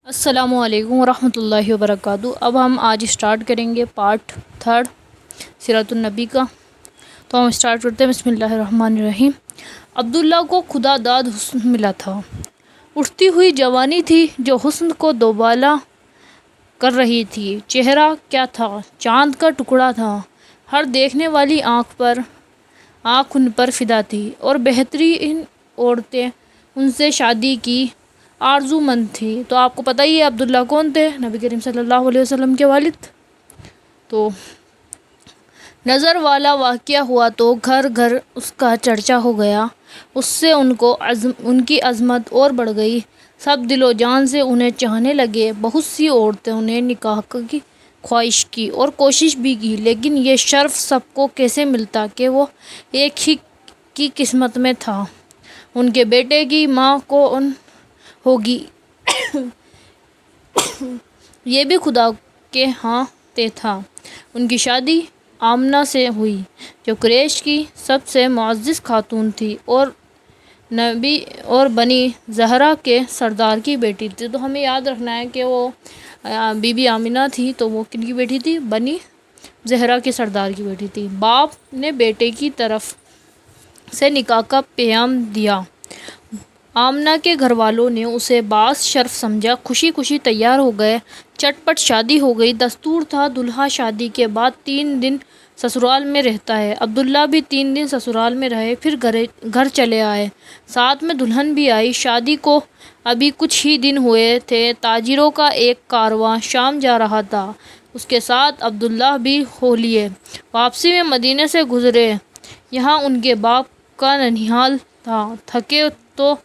السلام علیکم ورحمۃ اللہ وبرکاتہ۔ اب ہم آج اسٹارٹ کریں گے پارٹ 3 سیرت النبی کا۔ تو ہم اسٹارٹ کرتے ہیں۔ بسم اللہ الرحمن الرحیم۔ عبداللہ کو خدا داد حسن ملا تھا۔ اٹھتی ہوئی جوانی تھی جو حسن کو دوبالا کر رہی تھی۔ چہرہ کیا تھا، چاند کا ٹکڑا تھا۔ ہر دیکھنے والی آنکھ ان پر فدا تھی، اور بہترین عورتیں ان سے شادی کی آرزو مند تھی۔ تو آپ کو پتہ ہی ہے عبداللہ کون تھے؟ نبی کریم صلی اللہ علیہ وسلم کے والد۔ تو نظر والا واقعہ ہوا تو گھر گھر اس کا چرچا ہو گیا۔ اس سے ان کی عظمت اور بڑھ گئی۔ سب دل و جان سے انہیں چاہنے لگے۔ بہت سی عورتوں نے نکاح کی خواہش کی اور کوشش بھی کی، لیکن یہ شرف سب کو کیسے ملتا کہ وہ ایک ہی کی قسمت میں تھا۔ ان کے بیٹے کی ماں کون ہوگی یہ بھی خدا کے ہاں طے تھا۔ ان کی شادی آمنہ سے ہوئی، جو قریش کی سب سے معزز خاتون تھی اور بنی زہرہ کے سردار کی بیٹی تھی۔ تو ہمیں یاد رکھنا ہے کہ وہ بی بی آمنہ تھی، تو وہ کن کی بیٹی تھی؟ بنی زہرہ کے سردار کی بیٹی تھی۔ باپ نے بیٹے کی طرف سے نکاح کا پیام دیا۔ آمنہ کے گھر والوں نے اسے باعث شرف سمجھا۔ خوشی خوشی تیار ہو گئے، چٹ پٹ شادی ہو گئی۔ دستور تھا دولہا شادی کے بعد 3 دن سسرال میں رہتا ہے۔ عبداللہ بھی 3 دن سسرال میں رہے، پھر گھر چلے آئے۔ ساتھ میں دلہن بھی آئی۔ شادی کو ابھی کچھ ہی دن ہوئے تھے۔ تاجروں کا ایک کارواں شام جا رہا تھا، اس کے ساتھ عبداللہ بھی ہو لیے۔ واپسی میں مدینے سے گزرے۔ یہاں ان کے باپ کا ننھیال تھا۔ تھکے تو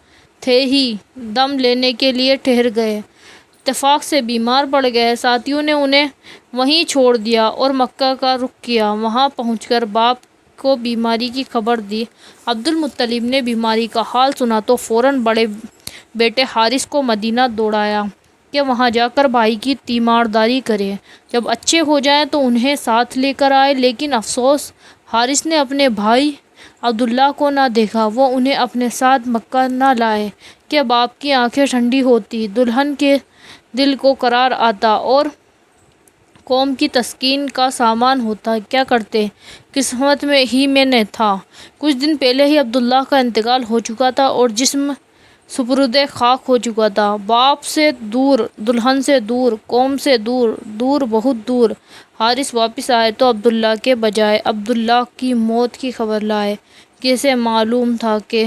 تھے ہی، دم لینے کے لیے ٹھہر گئے۔ اتفاق سے بیمار پڑ گئے۔ ساتھیوں نے انہیں وہیں چھوڑ دیا اور مکہ کا رخ کیا۔ وہاں پہنچ کر باپ کو بیماری کی خبر دی۔ عبدالمطلب نے بیماری کا حال سنا تو فوراً بڑے بیٹے حارث کو مدینہ دوڑایا کہ وہاں جا کر بھائی کی تیمارداری کرے، جب اچھے ہو جائیں تو انہیں ساتھ لے کر آئے۔ لیکن افسوس، حارث نے اپنے بھائی عبداللہ کو نہ دیکھا۔ وہ انہیں اپنے ساتھ مکہ نہ لائے کہ باپ کی آنکھیں ٹھنڈی ہوتی، دلہن کے دل کو قرار آتا اور قوم کی تسکین کا سامان ہوتا۔ کیا کرتے، قسمت ہی میں نہ تھا۔ کچھ دن پہلے ہی عبداللہ کا انتقال ہو چکا تھا اور جسم سپرد خاک ہو چکا تھا۔ باپ سے دور، دلہن سے دور، قوم سے دور، دور بہت دور۔ حارث واپس آئے تو عبداللہ کے بجائے عبداللہ کی موت کی خبر لائے۔ کیسے معلوم تھا کہ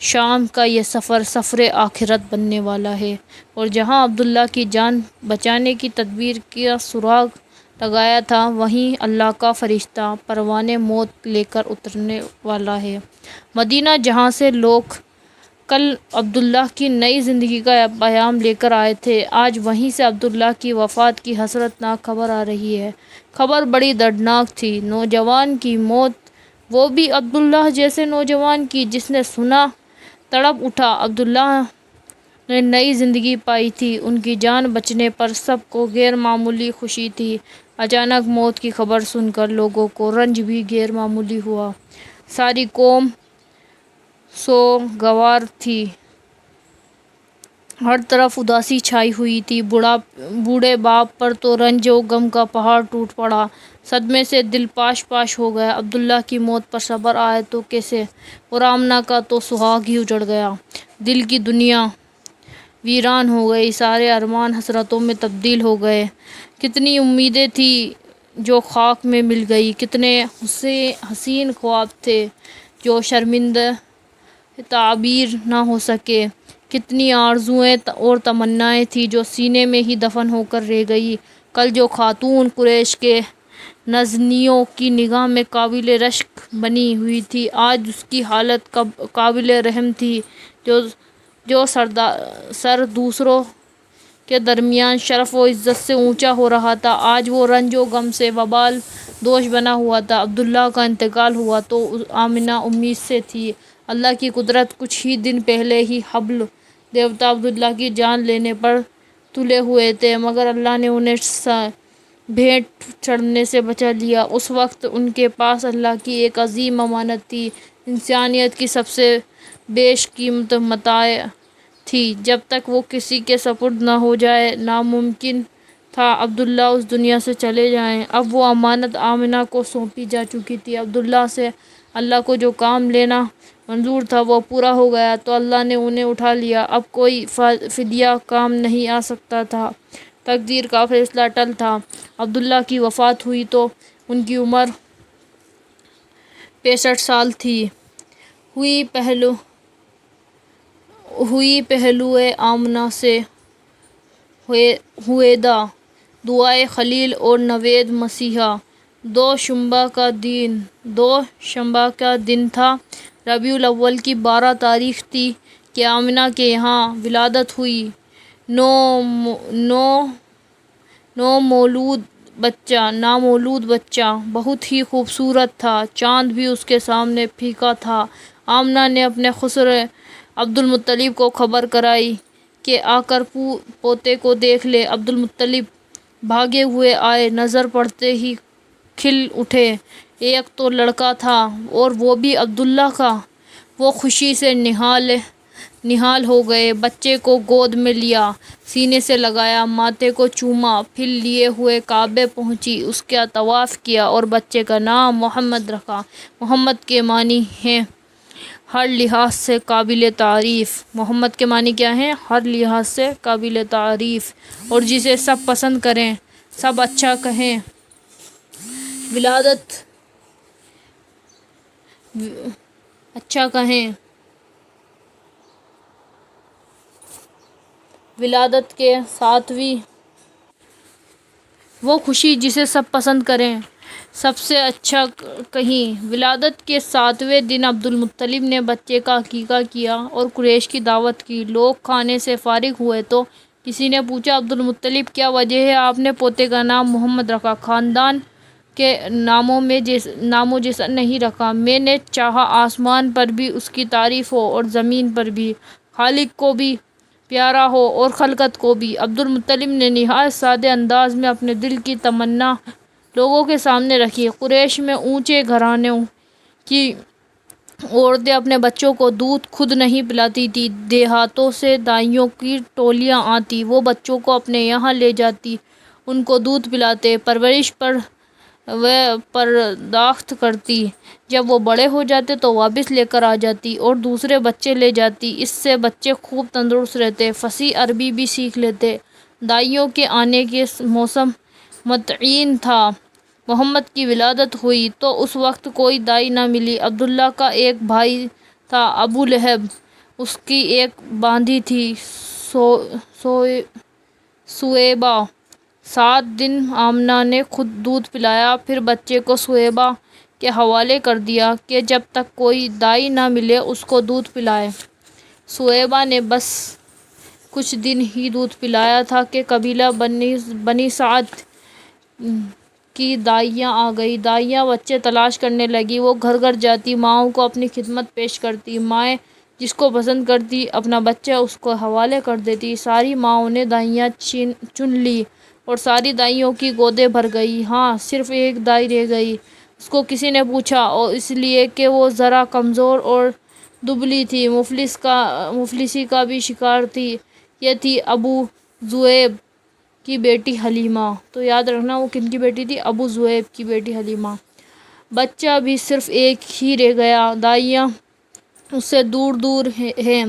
شام کا یہ سفر سفر آخرت بننے والا ہے، اور جہاں عبداللہ کی جان بچانے کی تدبیر کا سراغ لگایا تھا، وہیں اللہ کا فرشتہ پروانِ موت لے کر اترنے والا ہے۔ مدینہ، جہاں سے لوگ کل عبداللہ کی نئی زندگی کا پیام لے کر آئے تھے، آج وہیں سے عبداللہ کی وفات کی حسرتناک خبر آ رہی ہے۔ خبر بڑی دردناک تھی۔ نوجوان کی موت، وہ بھی عبداللہ جیسے نوجوان کی، جس نے سنا تڑپ اٹھا۔ عبداللہ نے نئی زندگی پائی تھی۔ ان کی جان بچنے پر سب کو غیر معمولی خوشی تھی۔ اچانک موت کی خبر سن کر لوگوں کو رنج بھی غیر معمولی ہوا۔ ساری قوم سوگوار تھی۔ ہر طرف اداسی چھائی ہوئی تھی۔ بوڑھے باپ پر تو رنج و غم کا پہاڑ ٹوٹ پڑا۔ صدمے سے دل پاش پاش ہو گیا۔ عبداللہ کی موت پر صبر آئے تو کیسے، اور آمنہ کا تو سہاگ ہی اجڑ گیا۔ دل کی دنیا ویران ہو گئی۔ سارے ارمان حسرتوں میں تبدیل ہو گئے۔ کتنی امیدیں تھیں جو خاک میں مل گئی۔ کتنے حسین خواب تھے جو شرمندہ تعبیر نہ ہو سکے۔ کتنی آرزوئیں اور تمنائیں تھیں جو سینے میں ہی دفن ہو کر رہ گئیں۔ کل جو خاتون قریش کے نازنینوں کی نگاہ میں قابل رشک بنی ہوئی تھی، آج اس کی حالت قابل رحم تھی۔ جو سر دوسروں کے درمیان شرف و عزت سے اونچا ہو رہا تھا، آج وہ رنج و غم سے وبال دوش بنا ہوا تھا۔ عبداللہ کا انتقال ہوا تو آمنہ امید سے تھی۔ اللہ کی قدرت، کچھ ہی دن پہلے ہی حبل دیوتا عبداللہ کی جان لینے پر تلے ہوئے تھے، مگر اللہ نے انہیں بھینٹ چڑھنے سے بچا لیا۔ اس وقت ان کے پاس اللہ کی ایک عظیم امانت تھی، انسانیت کی سب سے بیش قیمت متاع تھی جب تک وہ کسی کے سپرد نہ ہو جائے۔ ناممکن تھا عبداللہ اس دنیا سے چلے جائیں۔ اب وہ امانت آمنہ کو سونپی جا چکی تھی۔ عبداللہ سے اللہ کو جو کام لینا منظور تھا وہ پورا ہو گیا تو اللہ نے انہیں اٹھا لیا۔ اب کوئی فدیہ کام نہیں آ سکتا تھا۔ تقدیر کا فیصلہ ٹل تھا۔ عبداللہ کی وفات ہوئی تو ان کی عمر 65 سال تھی۔ ہوئی پہلوئے آمنہ سے ہویدا، دعائے خلیل اور نوید مسیحا۔ دوشنبہ کا دن تھا۔ ربیع الاول کی 12 تاریخ تھی کہ آمنہ کے یہاں ولادت ہوئی۔ نامولود بچہ بہت ہی خوبصورت تھا۔ چاند بھی اس کے سامنے پھیکا تھا۔ آمنہ نے اپنے خسر عبدالمطلب کو خبر کرائی کہ آ کر پوتے کو دیکھ لے۔ عبدالمطلب بھاگے ہوئے آئے، نظر پڑتے ہی کھل اٹھے۔ ایک تو لڑکا تھا اور وہ بھی عبداللہ کا۔ وہ خوشی سے نہال ہو گئے۔ بچے کو گود میں لیا، سینے سے لگایا، ماتھے کو چوما، پھر لیے ہوئے کعبے پہنچی، اس کا طواف کیا اور بچے کا نام محمد رکھا۔ محمد کے معنی ہیں ہر لحاظ سے قابل تعریف۔ محمد کے معنی کیا ہیں؟ ہر لحاظ سے قابل تعریف، اور جسے سب پسند کریں، سب اچھا کہیں۔ ولادت کے 7ویں وہ خوشی جسے سب پسند کریں، سب سے اچھا کہیں۔ ولادت کے 7ویں دن عبدالمطلب نے بچے کا عقیقہ کیا اور قریش کی دعوت کی۔ لوگ کھانے سے فارغ ہوئے تو کسی نے پوچھا، عبدالمطلب کیا وجہ ہے آپ نے پوتے کا نام محمد رکھا، خاندان کے ناموں جیسا نہیں رکھا؟ میں نے چاہا آسمان پر بھی اس کی تعریف ہو اور زمین پر بھی، خالق کو بھی پیارا ہو اور خلقت کو بھی۔ عبدالمطلب نے نہایت سادے انداز میں اپنے دل کی تمنا لوگوں کے سامنے رکھی۔ قریش میں اونچے گھرانوں کی عورتیں اپنے بچوں کو دودھ خود نہیں پلاتی تھیں۔ دیہاتوں سے دائیوں کی ٹولیاں آتی، وہ بچوں کو اپنے یہاں لے جاتی، ان کو دودھ پلاتے، پرورش پر پرداخت کرتی۔ جب وہ بڑے ہو جاتے تو واپس لے کر آ جاتی اور دوسرے بچے لے جاتی۔ اس سے بچے خوب تندرست رہتے، فصیح عربی بھی سیکھ لیتے۔ دائیوں کے آنے کا موسم متعین تھا۔ محمد کی ولادت ہوئی تو اس وقت کوئی دائی نہ ملی۔ عبداللہ کا ایک بھائی تھا ابو لہب، اس کی ایک باندھی تھی سویبہ۔ 7 دن آمنہ نے خود دودھ پلایا، پھر بچے کو سویبہ کے حوالے کر دیا کہ جب تک کوئی دائی نہ ملے اس کو دودھ پلائے۔ سویبہ نے بس کچھ دن ہی دودھ پلایا تھا کہ قبیلہ بنی سعد کی دائیاں آ گئیں۔ دائیاں بچے تلاش کرنے لگیں، وہ گھر گھر جاتی، ماؤں کو اپنی خدمت پیش کرتی۔ مائیں جس کو پسند کرتی اپنا بچہ اس کے حوالے کر دیتی۔ ساری ماؤں نے دائیاں چن لی اور ساری دائیوں کی گودیں بھر گئیں۔ ہاں، صرف ایک دائی رہ گئی۔ اس کو کسی نے پوچھا، اور اس لیے کہ وہ ذرا کمزور اور دبلی تھی، مفلسی کا بھی شکار تھی۔ یہ تھی ابو ذؤیب کی بیٹی حلیمہ۔ تو یاد رکھنا وہ کن کی بیٹی تھی؟ ابو ذؤیب کی بیٹی حلیمہ۔ بچہ بھی صرف ایک ہی رہ گیا، دائیاں اس سے دور دور ہیں،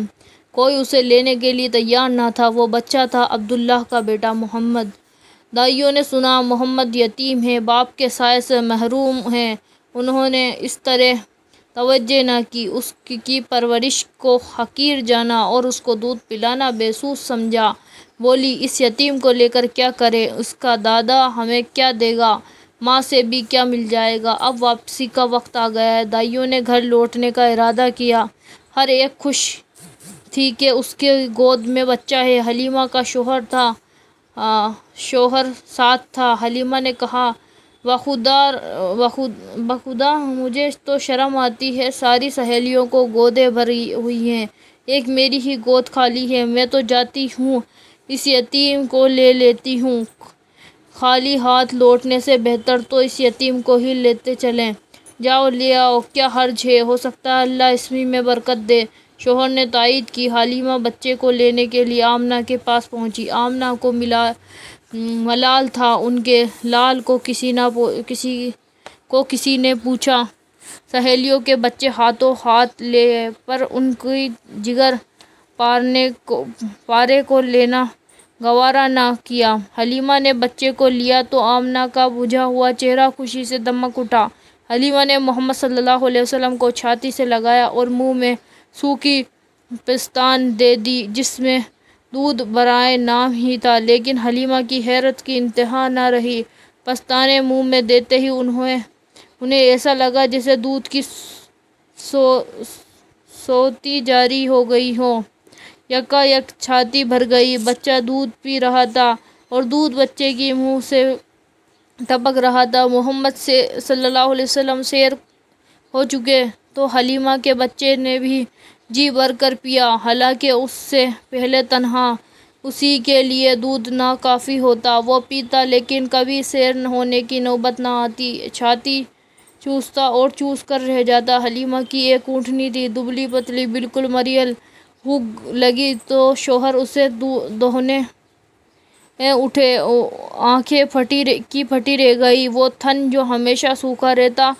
کوئی اسے لینے کے لیے تیار نہ تھا۔ وہ بچہ تھا عبداللہ کا بیٹا محمد۔ دائیوں نے سنا محمد یتیم ہے، باپ کے سائے سے محروم ہے، انہوں نے اس طرح توجہ نہ کی، اس کی پرورش کو حقیر جانا اور اس کو دودھ پلانا بے سود سمجھا۔ بولی، اس یتیم کو لے کر کیا کریں، اس کا دادا ہمیں کیا دے گا، ماں سے بھی کیا مل جائے گا۔ اب واپسی کا وقت آ گیا ہے۔ دائیوں نے گھر لوٹنے کا ارادہ کیا۔ ہر ایک خوش تھی کہ اس کی گود میں بچہ ہے۔ حلیمہ کا شوہر ساتھ تھا۔ حلیمہ نے کہا، بخدا مجھے تو شرم آتی ہے، ساری سہیلیوں کو گودیں بھری ہوئی ہیں، ایک میری ہی گود خالی ہے، میں تو جاتی ہوں اس یتیم کو لے لیتی ہوں، خالی ہاتھ لوٹنے سے بہتر تو اس یتیم کو ہی لیتے چلیں۔ جاؤ لے آؤ، کیا حرج ہے، ہو سکتا ہے اللہ اس میں برکت دے۔ شوہر نے تائید کی۔ حلیمہ بچے کو لینے کے لیے آمنہ کے پاس پہنچی۔ آمنہ کو ملال تھا، ان کے لال کو کسی نے پوچھا۔ سہیلیوں کے بچے ہاتھوں ہاتھ لے پر ان کی جگر پارے کو لینا گوارا نہ کیا۔ حلیمہ نے بچے کو لیا تو آمنہ کا بجھا ہوا چہرہ خوشی سے دمک اٹھا۔ حلیمہ نے محمد صلی اللہ علیہ وسلم کو چھاتی سے لگایا اور منہ میں سوکھی پستان دے دی جس میں دودھ برائے نام ہی تھا، لیکن حلیمہ کی حیرت کی انتہا نہ رہی۔ پستانیں منہ میں دیتے ہی انہیں ایسا لگا جیسے دودھ کی سوتی جاری ہو گئی ہو۔ یکا یک چھاتی بھر گئی۔ بچہ دودھ پی رہا تھا اور دودھ بچے کے منہ سے ٹپک رہا تھا۔ محمد صلی اللہ علیہ وسلم سیر ہو چکے تو حلیمہ کے بچے نے بھی جی بھر کر پیا، حالانکہ اس سے پہلے تنہا اسی کے لیے دودھ ناکافی ہوتا۔ وہ پیتا لیکن کبھی سیر ہونے کی نوبت نہ آتی، چھاتی چوستا اور چوس کر رہ جاتا۔ حلیمہ کی ایک اونٹنی تھی، دبلی پتلی، بالکل مریل۔ بھوک لگی تو شوہر اسے دہنے اٹھے، آنکھیں پھٹی رہ گئی۔ وہ تھن جو ہمیشہ سوکھا رہتا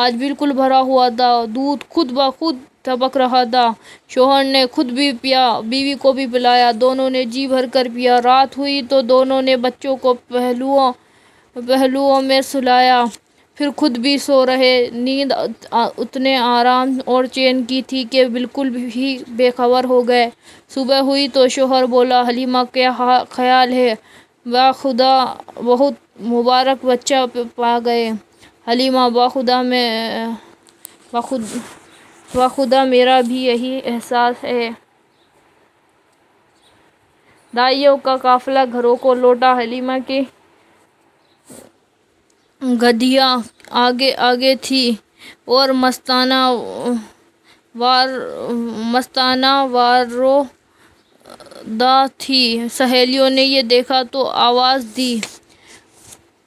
آج بالکل بھرا ہوا تھا، دودھ خود بخود ٹپک رہا تھا۔ شوہر نے خود بھی پیا، بیوی کو بھی پلایا، دونوں نے جی بھر کر پیا۔ رات ہوئی تو دونوں نے بچوں کو پہلوؤں میں سلایا، پھر خود بھی سو رہے۔ نیند اتنے آرام اور چین کی تھی کہ بالکل ہی بے خبر ہو گئے۔ صبح ہوئی تو شوہر بولا، حلیمہ کیا خیال ہے؟ باخدا بہت مبارک بچہ پا گئے۔ حلیمہ باخدا میرا بھی یہی احساس ہے۔ دعائیوں کا قافلہ گھروں کو لوٹا۔ حلیمہ کی گدھیاں آگے آگے تھیں اور مستانہ وارودہ تھیں۔ سہیلیوں نے یہ دیکھا تو آواز دی،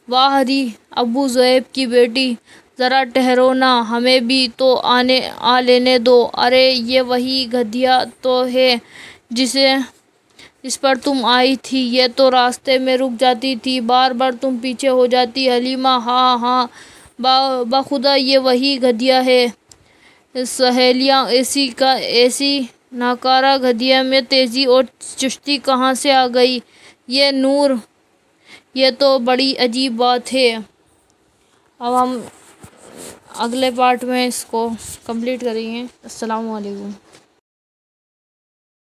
واہ رے ابو ذئب کی بیٹی، ذرا ٹھہرو نا، ہمیں بھی تو آ لینے دو۔ ارے یہ وہی گدھیا تو ہے جس پر تم آئی تھی، یہ تو راستے میں رک جاتی تھی، بار بار تم پیچھے ہو جاتی۔ حلیمہ ہاں باخدا یہ وہی گدھیا ہے۔ سہیلیاں ایسی ناکارہ گدھیا میں تیزی اور چستی کہاں سے آ گئی؟ یہ نور، یہ تو بڑی عجیب بات ہے۔ اب ہم اگلے پارٹ میں اس کو کمپلیٹ کریں گے۔ السلام علیکم۔